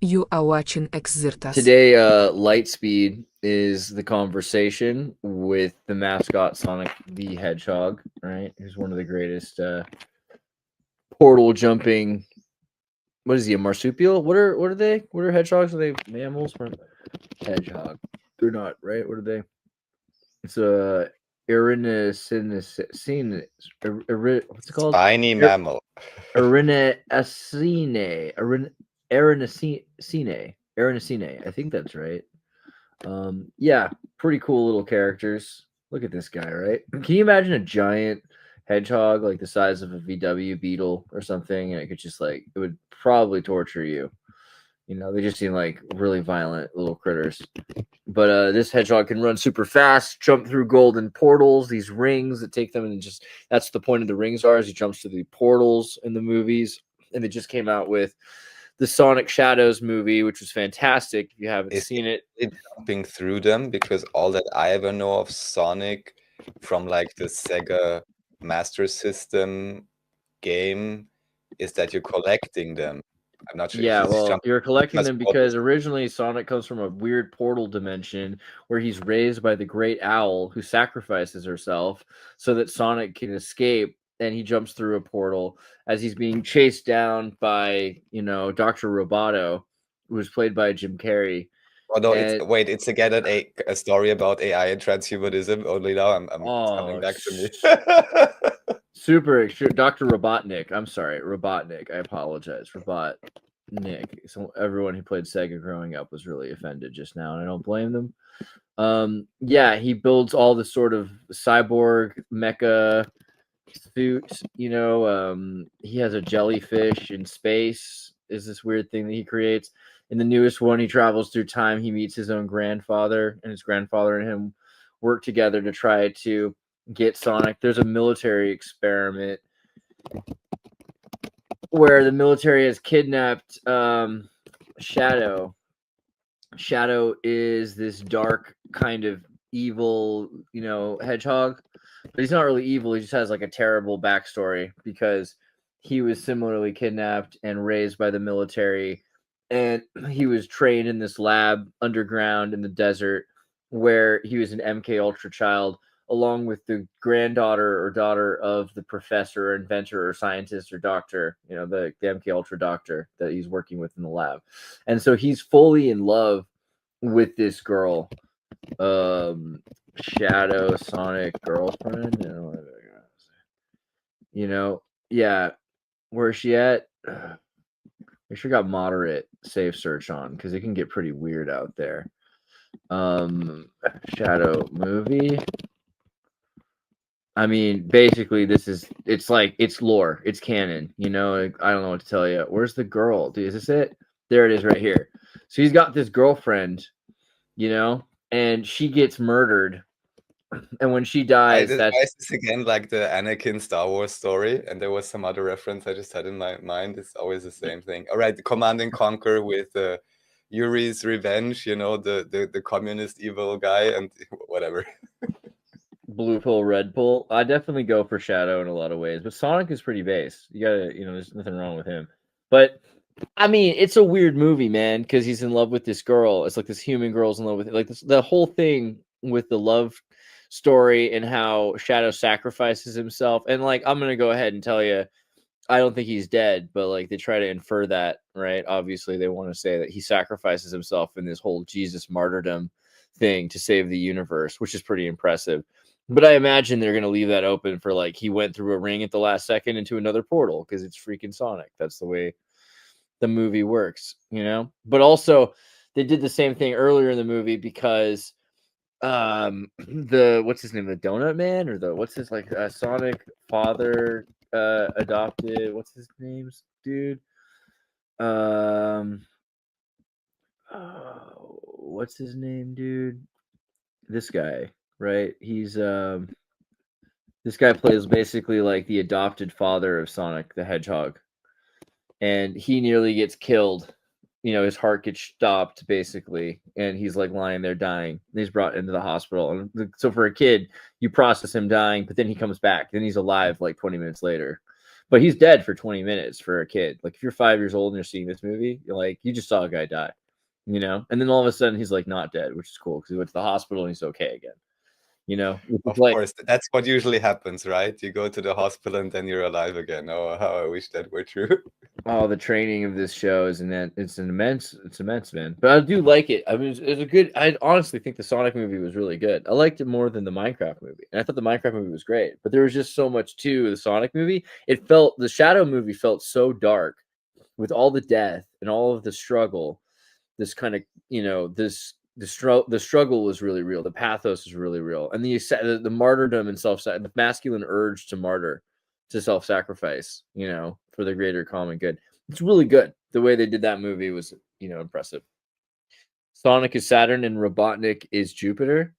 You are watching Xirtus. Today, Lightspeed is the conversation with the mascot Sonic the Hedgehog, right? Who's one of the greatest portal jumping. What is he? A marsupial? What are they? What are hedgehogs? Are they mammals? Hedgehog. They're not, right? What are they? It's a Erinacine. What's it called? Spiny mammal. Erinacine. Erinacine. Erinacine. I think that's right. Yeah, pretty cool little characters. Look at this guy, right? Can you imagine a giant hedgehog like the size of a VW Beetle or something? And it could just like it would probably torture you. You know, they just seem like really violent little critters. But this hedgehog can run super fast, jump through golden portals, these rings that take them, and just that's the point of the rings are. Is he jumps through the portals in the movies, and they just came out with the Sonic Shadows movie, which was fantastic. If you haven't Is seen it, it jumping through them? Because all that I ever know of Sonic from like the Sega Master System game is that you're collecting them. I'm not sure. yeah, He's well, jumping you're collecting as them because portals. originally Sonic comes from a weird portal dimension where he's raised by the great owl who sacrifices herself so that Sonic can escape, and he jumps through a portal as he's being chased down by, Dr. Roboto, who was played by Jim Carrey. Oh no, And it's again a story about AI and transhumanism. Only now it's coming oh, back to me. super extreme. Dr. Robotnik. I'm sorry, Robotnik. I apologize. Robotnik. So everyone who played Sega growing up was really offended just now, and I don't blame them. Yeah, he builds all the sort of cyborg mecha suit. He has a jellyfish in space. Is this weird thing that he creates? In the newest one, he travels through time. He meets his own grandfather, and his grandfather and him work together to try to get Sonic. There's a military experiment where the military has kidnapped Shadow. Shadow is this dark kind of evil, hedgehog, but he's not really evil. He just has like a terrible backstory because he was similarly kidnapped and raised by the military, and he was trained in this lab underground in the desert where he was an MK Ultra child along with the granddaughter or daughter of the professor or inventor or scientist or doctor, the MK Ultra doctor that he's working with in the lab. And so he's fully in love with this girl, Shadow Sonic girlfriend. Yeah. Where's she at? Make sure got moderate safe search on because it can get pretty weird out there. Shadow movie. I mean, basically, it's lore, it's canon. I don't know what to tell you. Where's the girl? Dude, is this it? There it is, right here. So he's got this girlfriend, and she gets murdered. And when she dies, Why is this again like the Anakin Star Wars story? And there was some other reference I just had in my mind. It's always the same thing. All right, the Command and Conquer with Yuri's Revenge, the communist evil guy and whatever. blue pill, red pill. I definitely go for Shadow in a lot of ways, but Sonic is pretty base. You gotta, there's nothing wrong with him. But I mean, it's a weird movie, man, because he's in love with this girl. It's like this human girl's in love with it. Like the whole thing with the love story and how Shadow sacrifices himself. And like, I'm gonna go ahead and tell you, I don't think he's dead, but like they try to infer that, right? Obviously, they want to say that he sacrifices himself in this whole Jesus martyrdom thing to save the universe, which is pretty impressive. But I imagine they're going to leave that open for like he went through a ring at the last second into another portal because it's freaking Sonic. That's the way the movie works, But also, they did the same thing earlier in the movie because the what's his name, the Donut Man, or the what's his like Sonic father adopted, what's his name, dude? Um, what's his name, dude? This guy, right? This guy plays basically like the adopted father of Sonic the Hedgehog, and he nearly gets killed. His heart gets stopped basically, and he's like lying there dying. He's brought into the hospital, and so for a kid, you process him dying, but then he comes back, then he's alive like 20 minutes later. But he's dead for 20 minutes for a kid. Like if you're 5 years old and you're seeing this movie, you're like, you just saw a guy die, you know? And then all of a sudden he's like not dead, which is cool because he went to the hospital and he's okay again. You know, of course, that's what usually happens, right? You go to the hospital and then you're alive again. Oh, how I wish that were true. Oh, the training of this show is it's immense, man. But I do like it. I mean, it's a good. I honestly think the Sonic movie was really good. I liked it more than the Minecraft movie, and I thought the Minecraft movie was great. But there was just so much to the Sonic movie. The Shadow movie felt so dark, with all the death and all of the struggle. This kind of, you know, the struggle was really real. The pathos is really real, and the martyrdom and the masculine urge to martyr, to self-sacrifice, you know, for the greater common good. It's really good. The way they did that movie was, you know, impressive. Sonic is Saturn and Robotnik is Jupiter.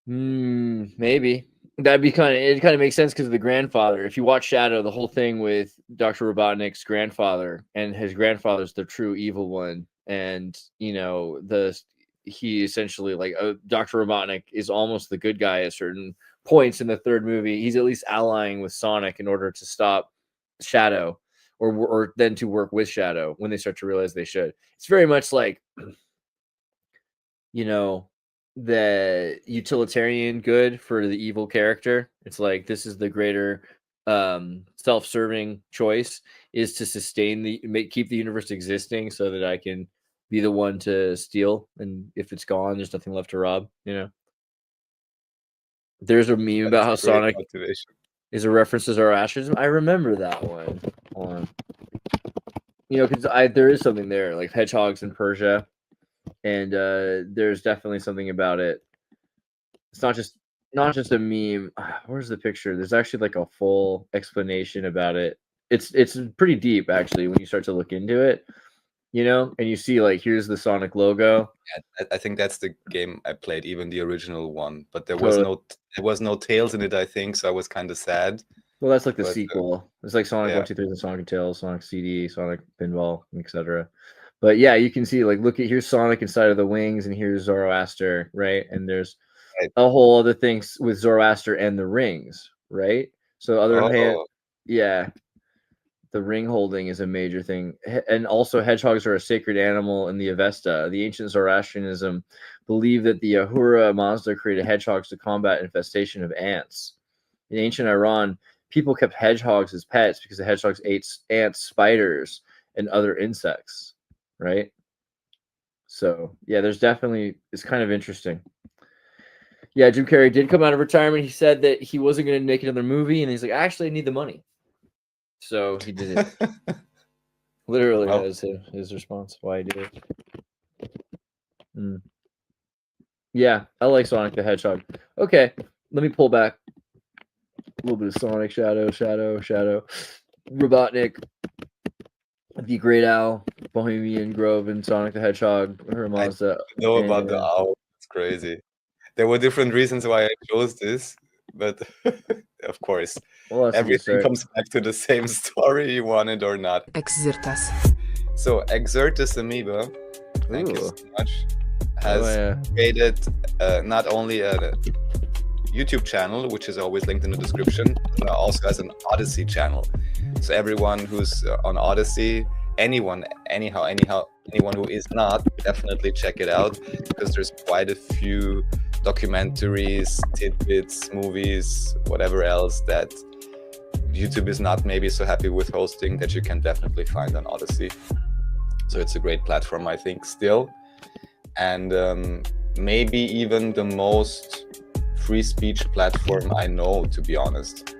Maybe that'd be it kind of makes sense because of the grandfather. If you watch Shadow, the whole thing with Dr. Robotnik's grandfather, and his grandfather's the true evil one. And you know, he essentially, like, Dr. Robotnik is almost the good guy at certain points in the third movie. He's at least allying with Sonic in order to stop Shadow, or then to work with Shadow when they start to realize they should. It's very much like, you know, the utilitarian good for the evil character. It's like, this is the greater self-serving choice, is to sustain keep the universe existing so that I can be the one to steal, and if it's gone, there's nothing left to rob, you know. There's a meme about how Sonic is a reference to Zoroastrianism. I remember that one. Hold on. You know, because there is something there, like hedgehogs in Persia, and there's definitely something about it. It's not just a meme. Where's the picture? There's actually like a full explanation about it. It's pretty deep actually when you start to look into it, you know, and you see, like, here's the Sonic logo. Yeah, I think that's the game I played, even the original one, but there was no Tails in it, I think, so I was kind of sad. Well, that's like the sequel. It's like Sonic 1, 2, 3, and Sonic and Tails, Sonic CD, Sonic Pinball, etc. But yeah, you can see, like, here's Sonic inside of the wings, and here's Zoroaster, right? And there's a whole other things with Zoroaster and the rings, right? So yeah, the ring holding is a major thing. And also hedgehogs are a sacred animal in the Avesta. The ancient Zoroastrianism believed that the Ahura Mazda created hedgehogs to combat infestation of ants. In ancient Iran, people kept hedgehogs as pets because the hedgehogs ate ants, spiders, and other insects, right? So yeah, it's kind of interesting. Yeah, Jim Carrey did come out of retirement. He said that he wasn't going to make another movie, and he's like, actually, I need the money. So he did it. Literally, that was his response. Why he did it. Yeah, I like Sonic the Hedgehog. Okay, let me pull back a little bit of Sonic, Shadow, Robotnik, the Great Owl, Bohemian Grove, and Sonic the Hedgehog. I know about the owl. It's crazy. There were different reasons why I chose this, but of course, everything comes back to the same story, you want it or not. Xirtus. So Xirtus Amoeba, thank you so much, has created not only a YouTube channel, which is always linked in the description, but also has an Odyssey channel. So everyone who's on Odyssey, anyone who is not, definitely check it out, because there's quite a few documentaries, tidbits, movies, whatever else that YouTube is not maybe so happy with hosting, that you can definitely find on Odyssey. So it's a great platform, I think, still. And maybe even the most free speech platform I know, to be honest,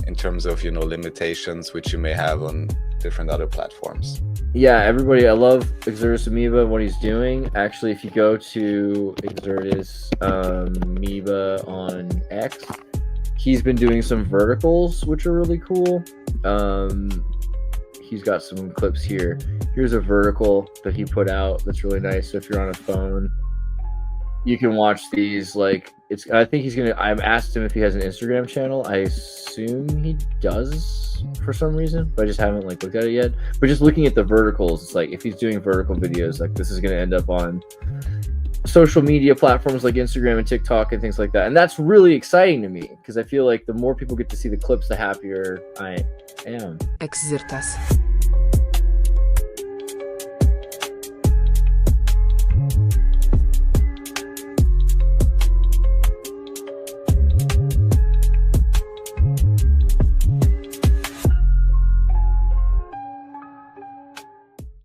in terms of, you know, limitations which you may have on different other platforms. Yeah, everybody, I love Xirtus Amoeba, what he's doing. Actually, if you go to Xirtus Amoeba on X, he's been doing some verticals, which are really cool. He's got some clips here. Here's a vertical that he put out that's really nice. So if you're on a phone, you can watch these. Like, I think he's gonna. I've asked him if he has an Instagram channel. I assume he does for some reason, but I just haven't looked at it yet. But just looking at the verticals, it's like if he's doing vertical videos, like, this is gonna end up on social media platforms like Instagram and TikTok and things like that. And that's really exciting to me because I feel like the more people get to see the clips, the happier I am. Xirtus.